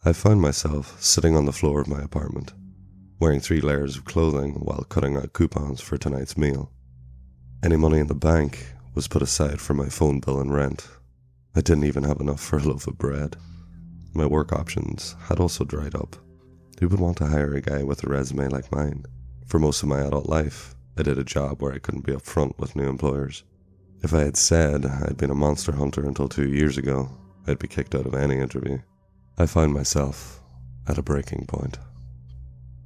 I found myself sitting on the floor of my apartment, wearing 3 layers of clothing while cutting out coupons for tonight's meal. Any money in the bank was put aside for my phone bill and rent. I didn't even have enough for a loaf of bread. My work options had also dried up. Who would want to hire a guy with a resume like mine? For most of my adult life, I did a job where I couldn't be upfront with new employers. If I had said I'd been a monster hunter until 2 years ago, I'd be kicked out of any interview. I found myself at a breaking point.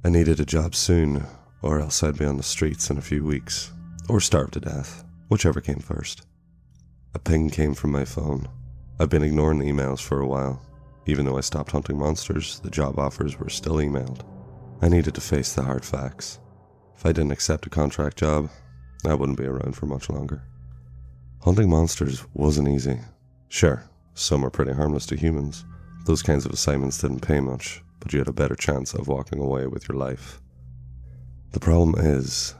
I needed a job soon, or else I'd be on the streets in a few weeks, or starve to death, whichever came first. A ping came from my phone. I've been ignoring the emails for a while. Even though I stopped hunting monsters, the job offers were still emailed. I needed to face the hard facts. If I didn't accept a contract job, I wouldn't be around for much longer. Hunting monsters wasn't easy. Sure, some are pretty harmless to humans. Those kinds of assignments didn't pay much, but you had a better chance of walking away with your life. The problem is,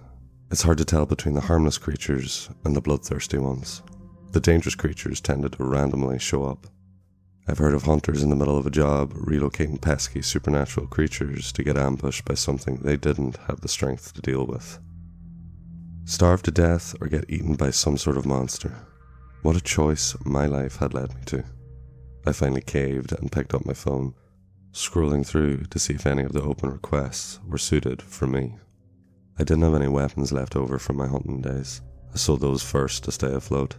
it's hard to tell between the harmless creatures and the bloodthirsty ones. The dangerous creatures tended to randomly show up. I've heard of hunters in the middle of a job relocating pesky supernatural creatures to get ambushed by something they didn't have the strength to deal with. Starve to death or get eaten by some sort of monster. What a choice my life had led me to. I finally caved and picked up my phone, scrolling through to see if any of the open requests were suited for me. I didn't have any weapons left over from my hunting days. I sold those first to stay afloat.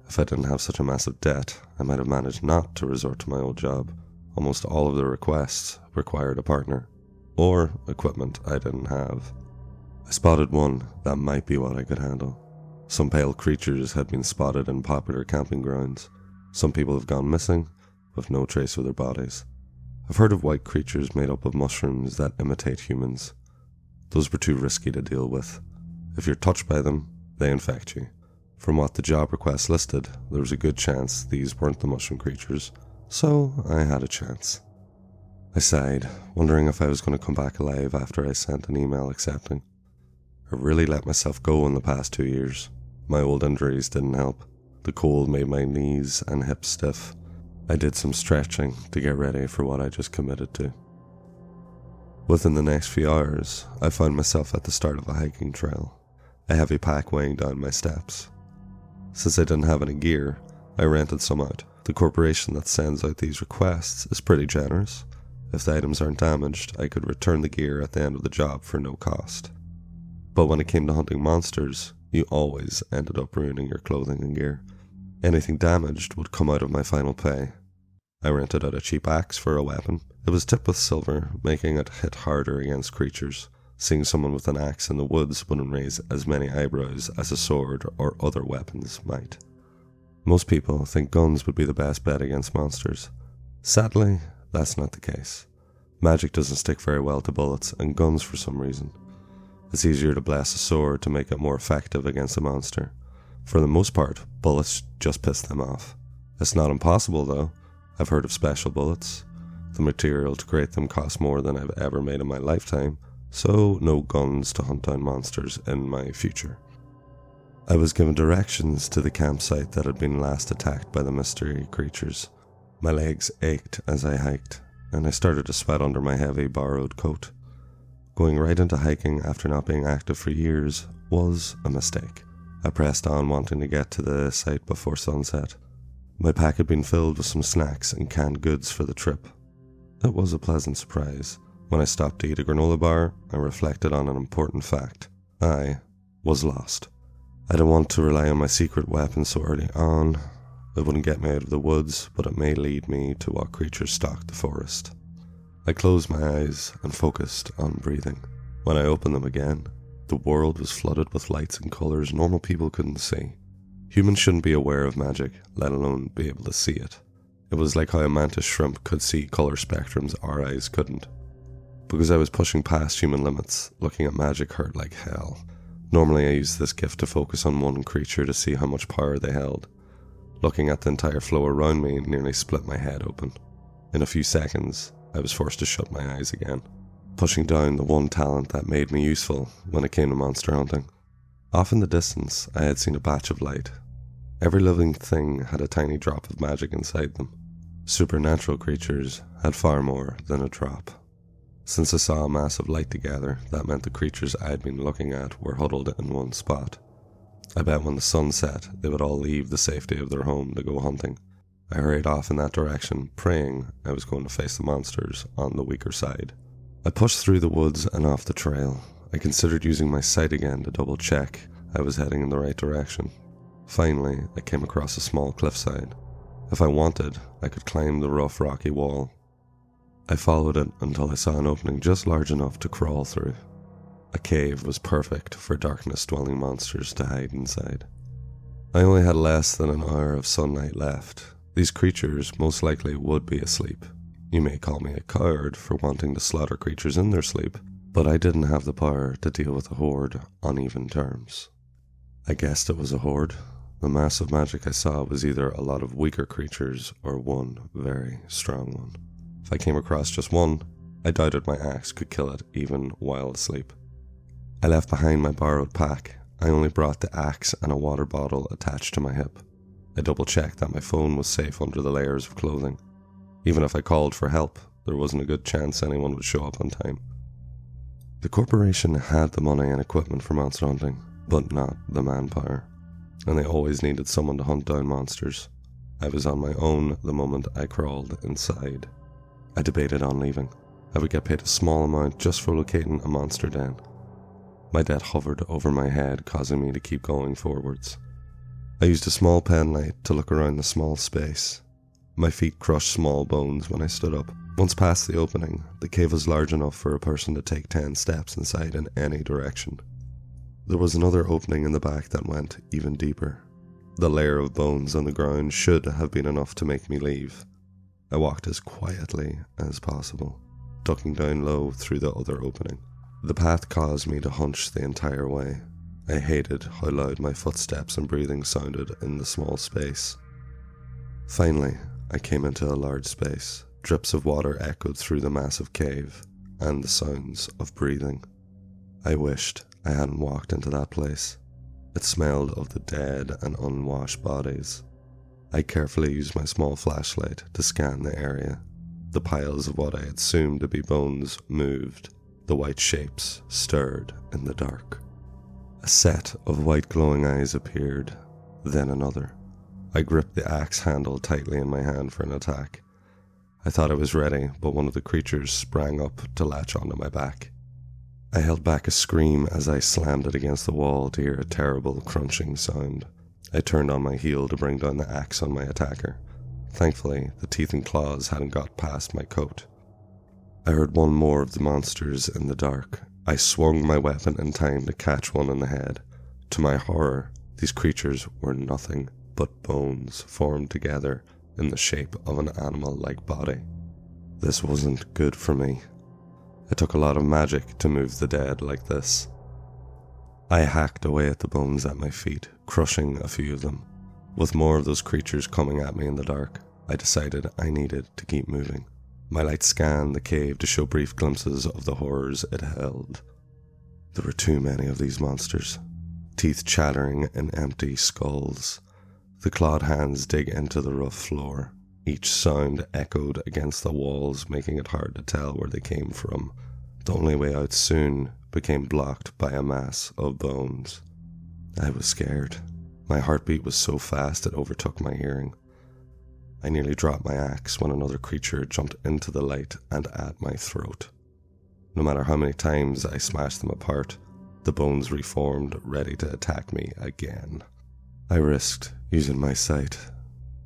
If I didn't have such a massive debt, I might have managed not to resort to my old job. Almost all of the requests required a partner, or equipment I didn't have. I spotted one that might be what I could handle. Some pale creatures had been spotted in popular camping grounds. Some people have gone missing, with no trace of their bodies. I've heard of white creatures made up of mushrooms that imitate humans. Those were too risky to deal with. If you're touched by them, they infect you. From what the job request listed, there was a good chance these weren't the mushroom creatures, so I had a chance. I sighed, wondering if I was going to come back alive after I sent an email accepting. I really let myself go in the past 2 years. My old injuries didn't help. The cold made my knees and hips stiff. I did some stretching to get ready for what I just committed to. Within the next few hours, I found myself at the start of a hiking trail, a heavy pack weighing down my steps. Since I didn't have any gear, I rented some out. The corporation that sends out these requests is pretty generous. If the items aren't damaged, I could return the gear at the end of the job for no cost. But when it came to hunting monsters, you always ended up ruining your clothing and gear. Anything damaged would come out of my final pay. I rented out a cheap axe for a weapon. It was tipped with silver, making it hit harder against creatures. Seeing someone with an axe in the woods wouldn't raise as many eyebrows as a sword or other weapons might. Most people think guns would be the best bet against monsters. Sadly, that's not the case. Magic doesn't stick very well to bullets and guns for some reason. It's easier to blast a sword to make it more effective against a monster. For the most part, bullets just piss them off. It's not impossible though. I've heard of special bullets. The material to create them costs more than I've ever made in my lifetime, so no guns to hunt down monsters in my future. I was given directions to the campsite that had been last attacked by the mystery creatures. My legs ached as I hiked, and I started to sweat under my heavy borrowed coat. Going right into hiking after not being active for years was a mistake. I pressed on, wanting to get to the site before sunset. My pack had been filled with some snacks and canned goods for the trip. It was a pleasant surprise. When I stopped to eat a granola bar, I reflected on an important fact. I was lost. I didn't want to rely on my secret weapon so early on. It wouldn't get me out of the woods, but it may lead me to what creatures stalked the forest. I closed my eyes and focused on breathing. When I opened them again, the world was flooded with lights and colors normal people couldn't see. Humans shouldn't be aware of magic, let alone be able to see it. It was like how a mantis shrimp could see color spectrums our eyes couldn't. Because I was pushing past human limits, looking at magic hurt like hell. Normally I use this gift to focus on one creature to see how much power they held. Looking at the entire flow around me nearly split my head open. In a few seconds, I was forced to shut my eyes again, pushing down the one talent that made me useful when it came to monster hunting. Off in the distance, I had seen a batch of light. Every living thing had a tiny drop of magic inside them. Supernatural creatures had far more than a drop. Since I saw a massive light together, that meant the creatures I'd been looking at were huddled in one spot. I bet when the sun set, they would all leave the safety of their home to go hunting. I hurried off in that direction, praying I was going to face the monsters on the weaker side. I pushed through the woods and off the trail. I considered using my sight again to double check I was heading in the right direction. Finally, I came across a small cliffside. If I wanted, I could climb the rough rocky wall. I followed it until I saw an opening just large enough to crawl through. A cave was perfect for darkness-dwelling monsters to hide inside. I only had less than an hour of sunlight left. These creatures most likely would be asleep. You may call me a coward for wanting to slaughter creatures in their sleep, but I didn't have the power to deal with a horde on even terms. I guessed it was a horde. The massive magic I saw was either a lot of weaker creatures or one very strong one. If I came across just one, I doubted my axe could kill it even while asleep. I left behind my borrowed pack. I only brought the axe and a water bottle attached to my hip. I double-checked that my phone was safe under the layers of clothing. Even if I called for help, there wasn't a good chance anyone would show up on time. The corporation had the money and equipment for monster hunting, but not the manpower, and they always needed someone to hunt down monsters. I was on my own the moment I crawled inside. I debated on leaving. I would get paid a small amount just for locating a monster den. My debt hovered over my head, causing me to keep going forwards. I used a small pen light to look around the small space. My feet crushed small bones when I stood up. Once past the opening, the cave was large enough for a person to take 10 steps inside in any direction. There was another opening in the back that went even deeper. The layer of bones on the ground should have been enough to make me leave. I walked as quietly as possible, ducking down low through the other opening. The path caused me to hunch the entire way. I hated how loud my footsteps and breathing sounded in the small space. Finally, I came into a large space. Drips of water echoed through the massive cave, and the sounds of breathing. I wished I hadn't walked into that place. It smelled of the dead and unwashed bodies. I carefully used my small flashlight to scan the area. The piles of what I assumed to be bones moved. The white shapes stirred in the dark. A set of white glowing eyes appeared, then another. I gripped the axe handle tightly in my hand for an attack. I thought I was ready, but one of the creatures sprang up to latch onto my back. I held back a scream as I slammed it against the wall to hear a terrible crunching sound. I turned on my heel to bring down the axe on my attacker. Thankfully, the teeth and claws hadn't got past my coat. I heard one more of the monsters in the dark. I swung my weapon in time to catch one in the head. To my horror, these creatures were nothing but bones formed together in the shape of an animal-like body. This wasn't good for me. It took a lot of magic to move the dead like this. I hacked away at the bones at my feet, crushing a few of them. With more of those creatures coming at me in the dark, I decided I needed to keep moving. My light scanned the cave to show brief glimpses of the horrors it held. There were too many of these monsters, teeth chattering in empty skulls. The clawed hands dig into the rough floor. Each sound echoed against the walls, making it hard to tell where they came from. The only way out soon became blocked by a mass of bones. I was scared. My heartbeat was so fast it overtook my hearing. I nearly dropped my axe when another creature jumped into the light and at my throat. No matter how many times I smashed them apart, the bones reformed, ready to attack me again. I risked using my sight.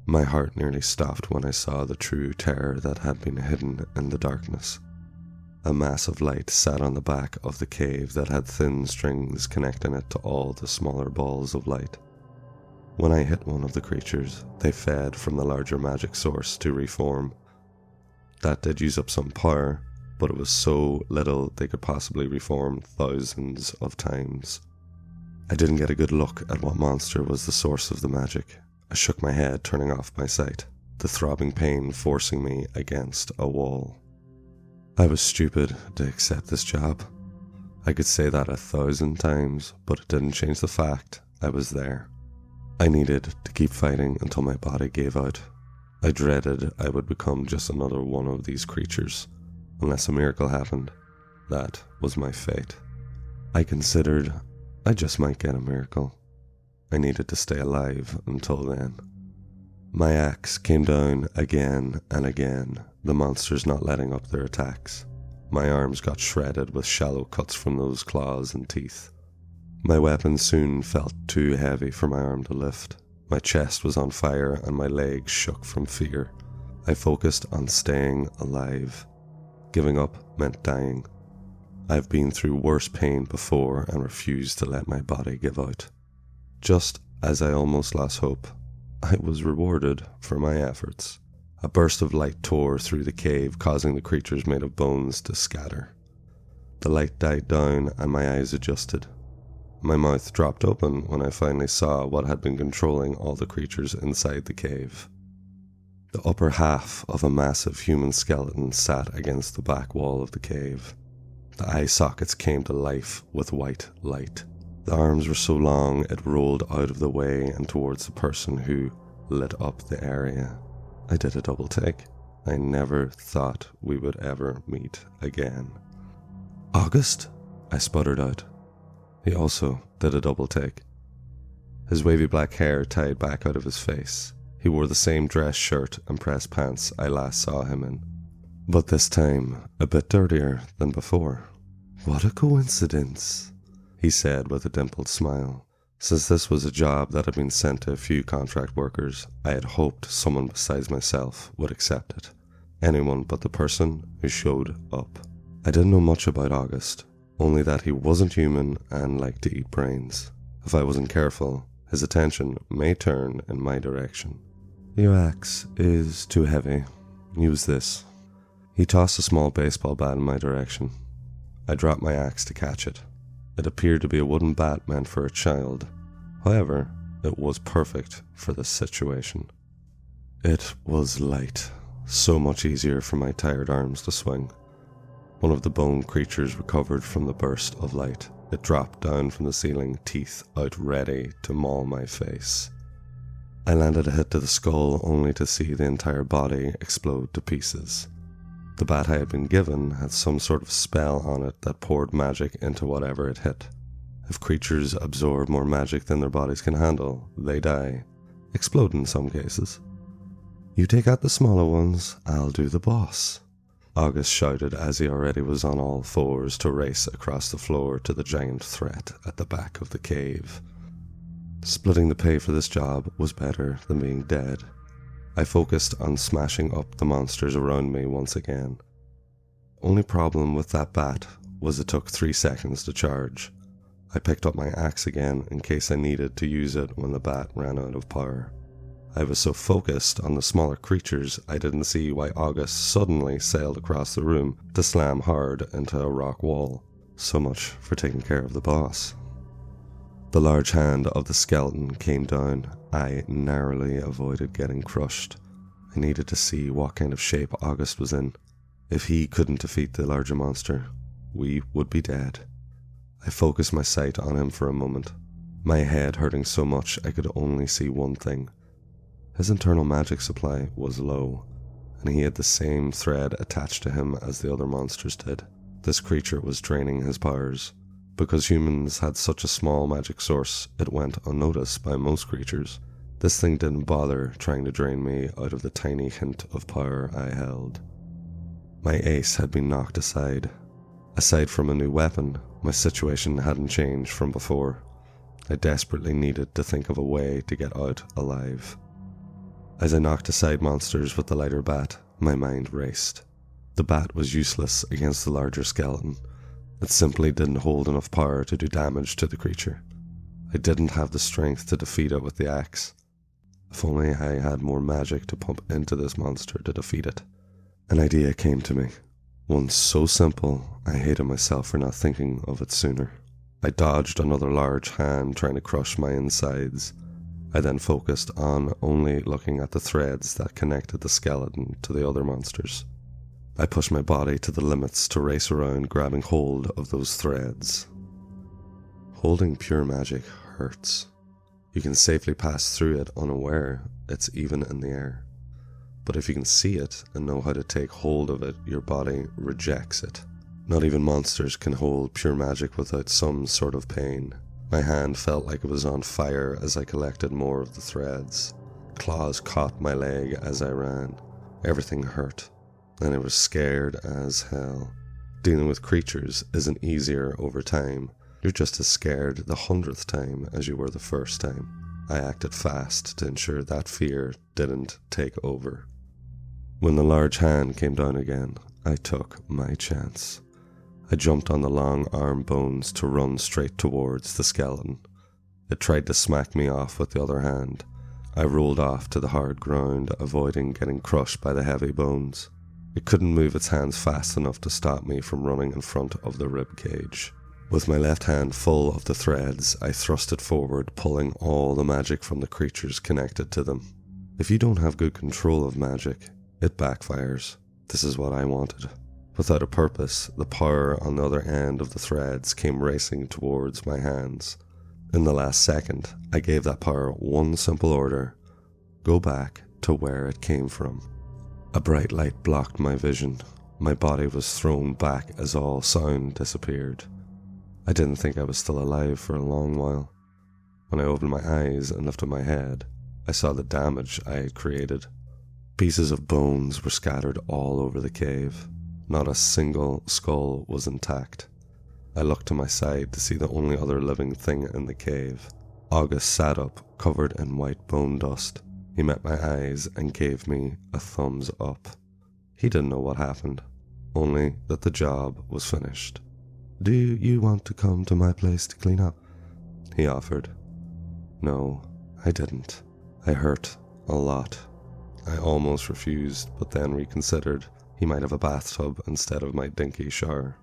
My heart nearly stopped when I saw the true terror that had been hidden in the darkness. A massive light sat on the back of the cave that had thin strings connecting it to all the smaller balls of light. When I hit one of the creatures, they fed from the larger magic source to reform. That did use up some power, but it was so little they could possibly reform thousands of times. I didn't get a good look at what monster was the source of the magic. I shook my head, turning off my sight, the throbbing pain forcing me against a wall. I was stupid to accept this job. I could say that 1,000 times, but it didn't change the fact I was there. I needed to keep fighting until my body gave out. I dreaded I would become just another one of these creatures. Unless a miracle happened, that was my fate. I considered I just might get a miracle. I needed to stay alive until then. My axe came down again and again, the monsters not letting up their attacks. My arms got shredded with shallow cuts from those claws and teeth. My weapon soon felt too heavy for my arm to lift. My chest was on fire and my legs shook from fear. I focused on staying alive. Giving up meant dying. I've been through worse pain before and refused to let my body give out. Just as I almost lost hope, I was rewarded for my efforts. A burst of light tore through the cave, causing the creatures made of bones to scatter. The light died down and my eyes adjusted. My mouth dropped open when I finally saw what had been controlling all the creatures inside the cave. The upper half of a massive human skeleton sat against the back wall of the cave. The eye sockets came to life with white light. The arms were so long it rolled out of the way and towards the person who lit up the area. I did a double take. I never thought we would ever meet again. "August?" I sputtered out. He also did a double take. His wavy black hair tied back out of his face. He wore the same dress shirt and pressed pants I last saw him in, but this time a bit dirtier than before. "What a coincidence," he said with a dimpled smile. Since this was a job that had been sent to a few contract workers, I had hoped someone besides myself would accept it. Anyone but the person who showed up. I didn't know much about August, only that he wasn't human and liked to eat brains. If I wasn't careful, his attention may turn in my direction. "Your axe is too heavy. Use this." He tossed a small baseball bat in my direction. I dropped my axe to catch it. It appeared to be a wooden bat meant for a child. However, it was perfect for this situation. It was light, so much easier for my tired arms to swing. One of the bone creatures recovered from the burst of light. It dropped down from the ceiling, teeth out ready to maul my face. I landed a hit to the skull only to see the entire body explode to pieces. The bat I had been given had some sort of spell on it that poured magic into whatever it hit. If creatures absorb more magic than their bodies can handle, they die. Explode in some cases. "You take out the smaller ones, I'll do the boss," August shouted as he already was on all fours to race across the floor to the giant threat at the back of the cave. Splitting the pay for this job was better than being dead. I focused on smashing up the monsters around me once again. Only problem with that bat was it took 3 seconds to charge. I picked up my axe again in case I needed to use it when the bat ran out of power. I was so focused on the smaller creatures I didn't see why August suddenly sailed across the room to slam hard into a rock wall. So much for taking care of the boss. The large hand of the skeleton came down. I narrowly avoided getting crushed. I needed to see what kind of shape August was in. If he couldn't defeat the larger monster, we would be dead. I focused my sight on him for a moment, my head hurting so much I could only see one thing. His internal magic supply was low, and he had the same thread attached to him as the other monsters did. This creature was draining his powers. Because humans had such a small magic source, it went unnoticed by most creatures. This thing didn't bother trying to drain me out of the tiny hint of power I held. My ace had been knocked aside. Aside from a new weapon, my situation hadn't changed from before. I desperately needed to think of a way to get out alive. As I knocked aside monsters with the lighter bat, my mind raced. The bat was useless against the larger skeleton. It simply didn't hold enough power to do damage to the creature. I didn't have the strength to defeat it with the axe. If only I had more magic to pump into this monster to defeat it. An idea came to me. One so simple, I hated myself for not thinking of it sooner. I dodged another large hand trying to crush my insides. I then focused on only looking at the threads that connected the skeleton to the other monsters. I pushed my body to the limits to race around grabbing hold of those threads. Holding pure magic hurts. You can safely pass through it unaware it's even in the air. but if you can see it and know how to take hold of it, your body rejects it. Not even monsters can hold pure magic without some sort of pain. My hand felt like it was on fire as I collected more of the threads. Claws caught my leg as I ran. Everything hurt, and I was scared as hell. Dealing with creatures isn't easier over time. You're just as scared the 100th time as you were the first time. I acted fast to ensure that fear didn't take over. When the large hand came down again, I took my chance. I jumped on the long arm bones to run straight towards the skeleton. It tried to smack me off with the other hand. I rolled off to the hard ground, avoiding getting crushed by the heavy bones. It couldn't move its hands fast enough to stop me from running in front of the rib cage. With my left hand full of the threads, I thrust it forward, pulling all the magic from the creatures connected to them. If you don't have good control of magic, it backfires. This is what I wanted. Without a purpose, the power on the other end of the threads came racing towards my hands. In the last second, I gave that power one simple order: go back to where it came from. A bright light blocked my vision. My body was thrown back as all sound disappeared. I didn't think I was still alive for a long while. When I opened my eyes and lifted my head, I saw the damage I had created. Pieces of bones were scattered all over the cave. Not a single skull was intact. I looked to my side to see the only other living thing in the cave. August sat up, covered in white bone dust. He met my eyes and gave me a thumbs up. He didn't know what happened, only that the job was finished. "Do you want to come to my place to clean up?" he offered. No, I didn't. I hurt a lot. I almost refused, but then reconsidered. He might have a bathtub instead of my dinky shower.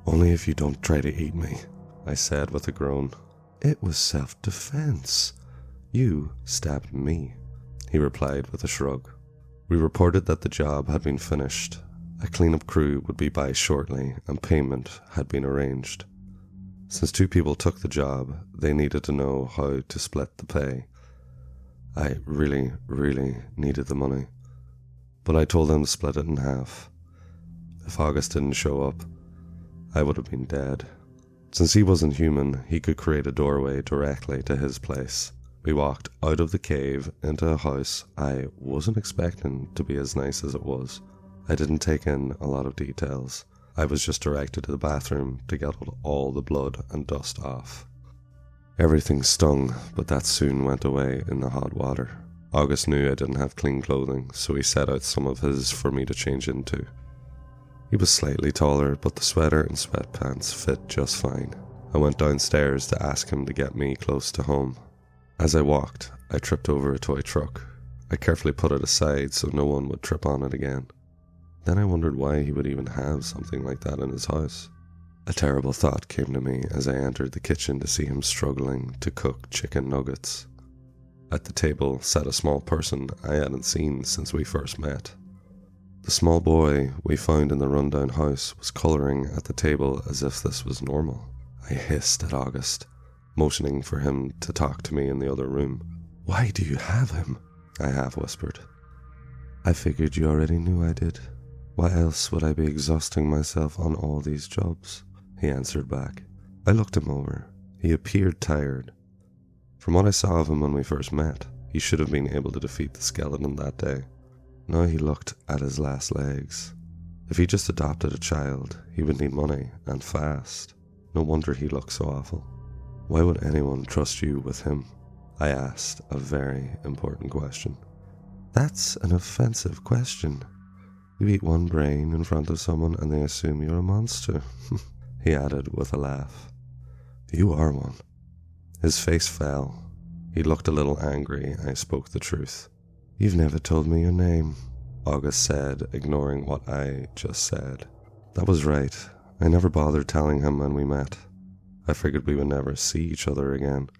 "Only if you don't try to eat me," I said with a groan. "It was self-defense. You stabbed me," he replied with a shrug. We reported that the job had been finished. A cleanup crew would be by shortly, and payment had been arranged. Since 2 people took the job, they needed to know how to split the pay. I really needed the money, but I told them to split it in half. If August didn't show up, I would have been dead. Since he wasn't human, he could create a doorway directly to his place. We walked out of the cave into a house I wasn't expecting to be as nice as it was. I didn't take in a lot of details. I was just directed to the bathroom to get all the blood and dust off. Everything stung, but that soon went away in the hot water. August knew I didn't have clean clothing, so he set out some of his for me to change into. He was slightly taller, but the sweater and sweatpants fit just fine. I went downstairs to ask him to get me close to home. As I walked, I tripped over a toy truck. I carefully put it aside so no one would trip on it again. Then I wondered why he would even have something like that in his house. A terrible thought came to me as I entered the kitchen to see him struggling to cook chicken nuggets. At the table sat a small person I hadn't seen since we first met. The small boy we found in the rundown house was colouring at the table as if this was normal. I hissed at August, motioning for him to talk to me in the other room. "Why do you have him?" I half whispered. "I figured you already knew I did. Why else would I be exhausting myself on all these jobs?" he answered back. I looked him over. He appeared tired. From what I saw of him when we first met, he should have been able to defeat the skeleton that day. Now he looked at his last legs. If he just adopted a child, he would need money, and fast. No wonder he looked so awful. "Why would anyone trust you with him?" I asked a very important question. "That's an offensive question. You eat one brain in front of someone and they assume you're a monster," he added with a laugh. "You are one." His face fell. He looked a little angry. I spoke the truth. "You've never told me your name," August said, ignoring what I just said. That was right. I never bothered telling him when we met. I figured we would never see each other again.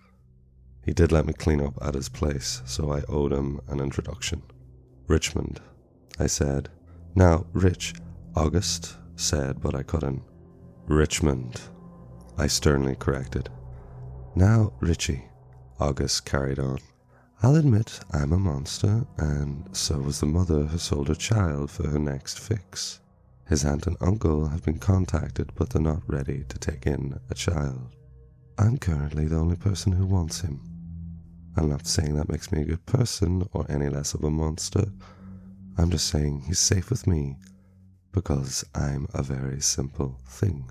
He did let me clean up at his place, so I owed him an introduction. "Richmond," I said. "Now, Rich," August said, but I couldn't. "Richmond," I sternly corrected. "Now, Richie," August carried on. I'll admit I'm a monster, and so was the mother who sold her child for her next fix. His aunt and uncle have been contacted, but they're not ready to take in a child. I'm currently the only person who wants him. I'm not saying that makes me a good person or any less of a monster. I'm just saying he's safe with me because I'm a very simple thing.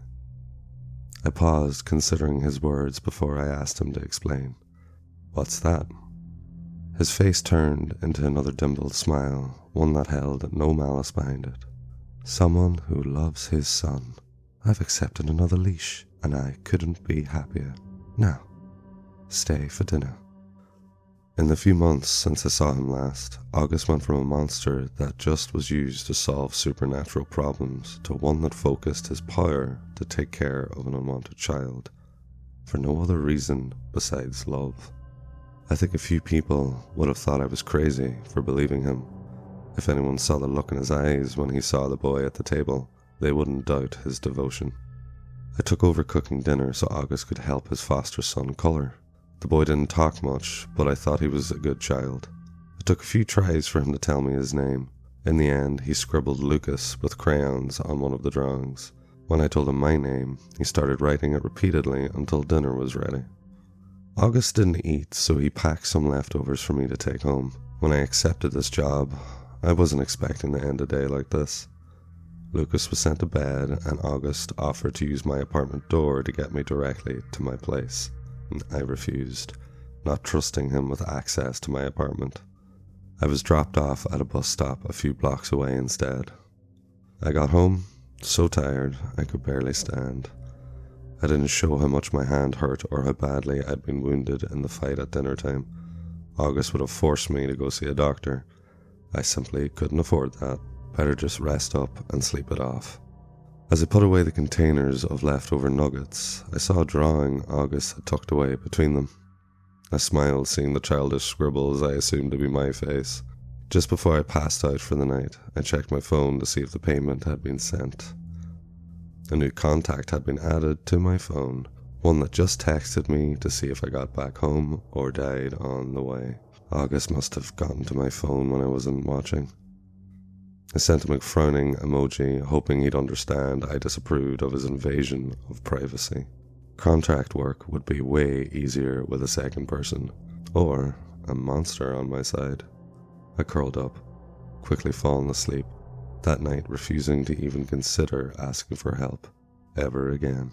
I paused, considering his words before I asked him to explain. What's that? His face turned into another dimpled smile, one that held no malice behind it. Someone who loves his son. I've accepted another leash, and I couldn't be happier. Now, stay for dinner. In the few months since I saw him last, August went from a monster that just was used to solve supernatural problems to one that focused his power to take care of an unwanted child, for no other reason besides love. I think a few people would have thought I was crazy for believing him. If anyone saw the look in his eyes when he saw the boy at the table, they wouldn't doubt his devotion. I took over cooking dinner so August could help his foster son colour. The boy didn't talk much, but I thought he was a good child. It took a few tries for him to tell me his name. In the end, he scribbled Lucas with crayons on one of the drawings. When I told him my name, he started writing it repeatedly until dinner was ready. August didn't eat, so he packed some leftovers for me to take home. When I accepted this job, I wasn't expecting to end a day like this. Lucas was sent to bed, and August offered to use my apartment door to get me directly to my place. I refused, not trusting him with access to my apartment. I was dropped off at a bus stop a few blocks away instead. I got home, so tired I could barely stand. I didn't show how much my hand hurt or how badly I'd been wounded in the fight at dinner time. August would have forced me to go see a doctor. I simply couldn't afford that. Better just rest up and sleep it off. As I put away the containers of leftover nuggets, I saw a drawing August had tucked away between them. I smiled, seeing the childish scribbles I assumed to be my face. Just before I passed out for the night, I checked my phone to see if the payment had been sent. A new contact had been added to my phone, one that just texted me to see if I got back home or died on the way. August must have gotten to my phone when I wasn't watching. I sent him a frowning emoji, hoping he'd understand I disapproved of his invasion of privacy. Contract work would be way easier with a second person, or a monster on my side. I curled up, quickly falling asleep, that night refusing to even consider asking for help ever again.